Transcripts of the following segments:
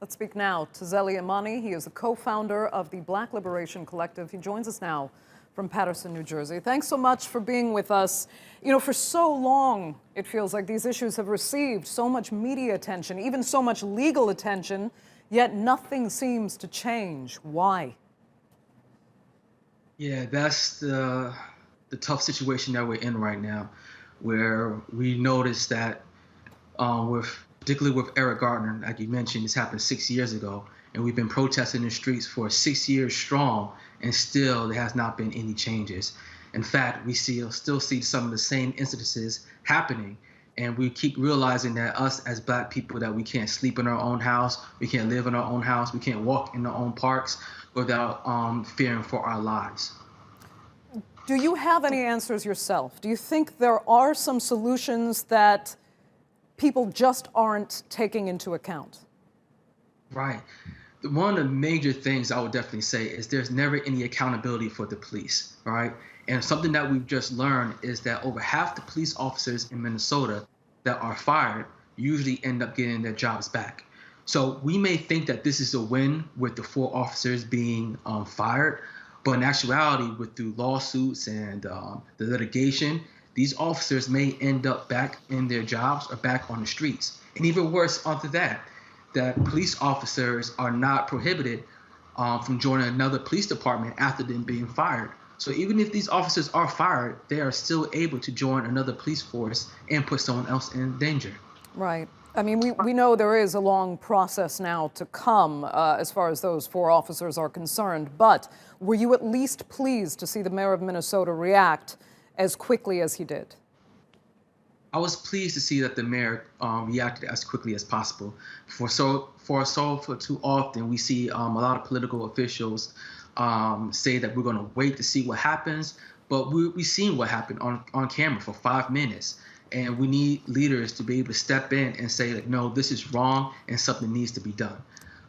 Let's speak now to Zellie Imani. He is a co-founder of the Black Liberation Collective. He joins us now from Paterson, New Jersey. Thanks so much for being with us. You know, for so long, it feels like these issues have received so much media attention, even so much legal attention, yet nothing seems to change. Why? Yeah, that's the tough situation that we're in right now, where we noticed that particularly with Eric Garner, like you mentioned, this happened 6 years ago, and we've been protesting in the streets for 6 years strong, and still there has not been any changes. In fact, we still see some of the same incidences happening, and we keep realizing that us as Black people, that we can't sleep in our own house, we can't live in our own house, we can't walk in our own parks without fearing for our lives. Do you have any answers yourself? Do you think there are some solutions that people just aren't taking into account? Right. One of the major things I would definitely say is there's never any accountability for the police, right? And something that we've just learned is that over half the police officers in Minnesota that are fired usually end up getting their jobs back. So we may think that this is a win with the 4 officers being fired, but in actuality, through lawsuits and the litigation, these officers may end up back in their jobs or back on the streets. And even worse onto that police officers are not prohibited from joining another police department after them being fired. So even if these officers are fired, they are still able to join another police force and put someone else in danger. Right. I mean, we know there is a long process now to come as far as those 4 officers are concerned, but were you at least pleased to see the mayor of Minnesota react as quickly as he did? I was pleased to see that the mayor reacted as quickly as possible. For too often, we see a lot of political officials say that we're going to wait to see what happens, but we've seen what happened on camera for 5 minutes. And we need leaders to be able to step in and say, like, no, this is wrong and something needs to be done.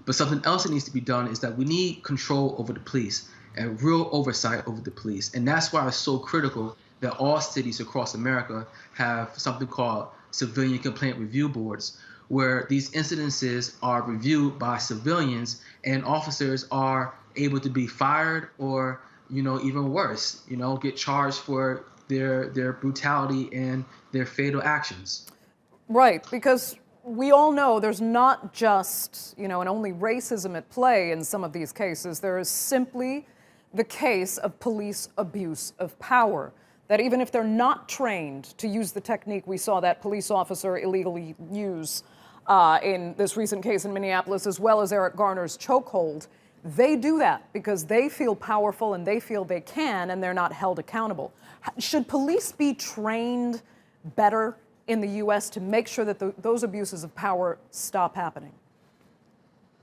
But something else that needs to be done is that we need control over the police and real oversight over the police. And that's why it's so critical that all cities across America have something called civilian complaint review boards, where these incidences are reviewed by civilians and officers are able to be fired or, even worse, get charged for their brutality and their fatal actions. Right, because we all know there's not just, and only racism at play in some of these cases. There is simply the case of police abuse of power, that even if they're not trained to use the technique we saw that police officer illegally use in this recent case in Minneapolis, as well as Eric Garner's chokehold, they do that because they feel powerful and they feel they can, and they're not held accountable. Should police be trained better in the U.S. to make sure that those abuses of power stop happening?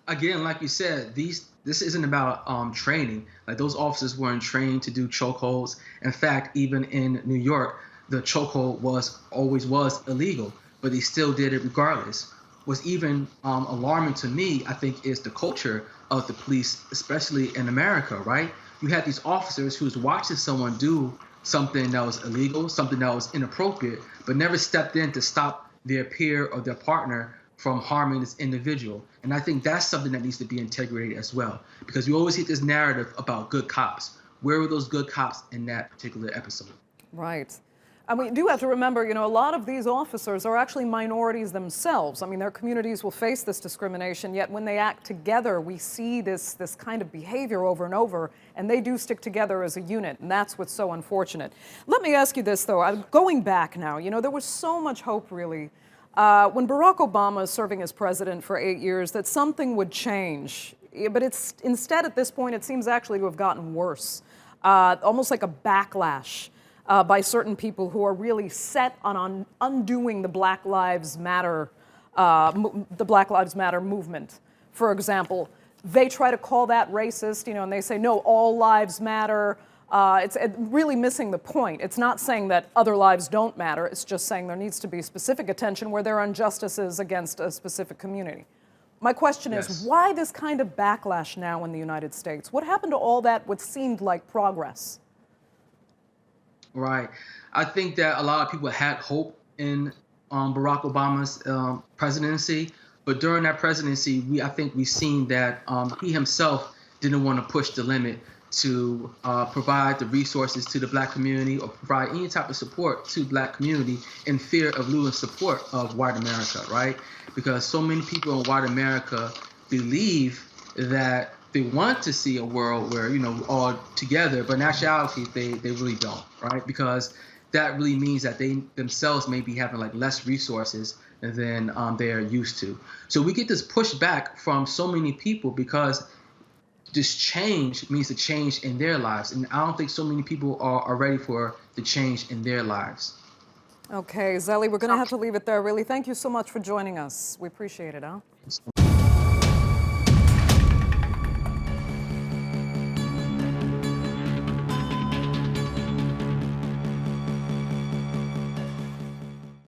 Again, like you said, this isn't about training. Like, those officers weren't trained to do chokeholds. In fact, even in New York, the chokehold always was illegal, but they still did it regardless. What's even alarming to me, I think, is the culture of the police, especially in America, right? You had these officers who was watching someone do something that was illegal, something that was inappropriate, but never stepped in to stop their peer or their partner from harming this individual. And I think that's something that needs to be integrated as well, because we always hear this narrative about good cops. Where were those good cops in that particular episode? Right. And we do have to remember, a lot of these officers are actually minorities themselves. I mean, their communities will face this discrimination, yet when they act together, we see this kind of behavior over and over, and they do stick together as a unit, and that's what's so unfortunate. Let me ask you this, though. I'm going back now. There was so much hope, really, when Barack Obama was serving as president for 8 years, that something would change. But instead, at this point, it seems actually to have gotten worse, almost like a backlash by certain people who are really set on undoing the Black Lives Matter movement. For example, they try to call that racist, and they say, no, all lives matter. It's really missing the point. It's not saying that other lives don't matter. It's just saying there needs to be specific attention where there are injustices against a specific community. My question is, why this kind of backlash now in the United States? What happened to all that, what seemed like progress? Right. I think that a lot of people had hope in Barack Obama's presidency, But during that presidency, I think we've seen that he himself didn't want to push the limit to provide the resources to the Black community or provide any type of support to Black community in fear of losing support of white America, right? Because so many people in white America believe that they want to see a world where, you know, we're all together, but in actuality, they really don't, right? Because that really means that they themselves may be having like less resources than they're used to. So we get this pushback from so many people because this change means a change in their lives. And I don't think so many people are ready for the change in their lives. Okay, Zellie, we're going to have to leave it there, really. Thank you so much for joining us. We appreciate it, huh?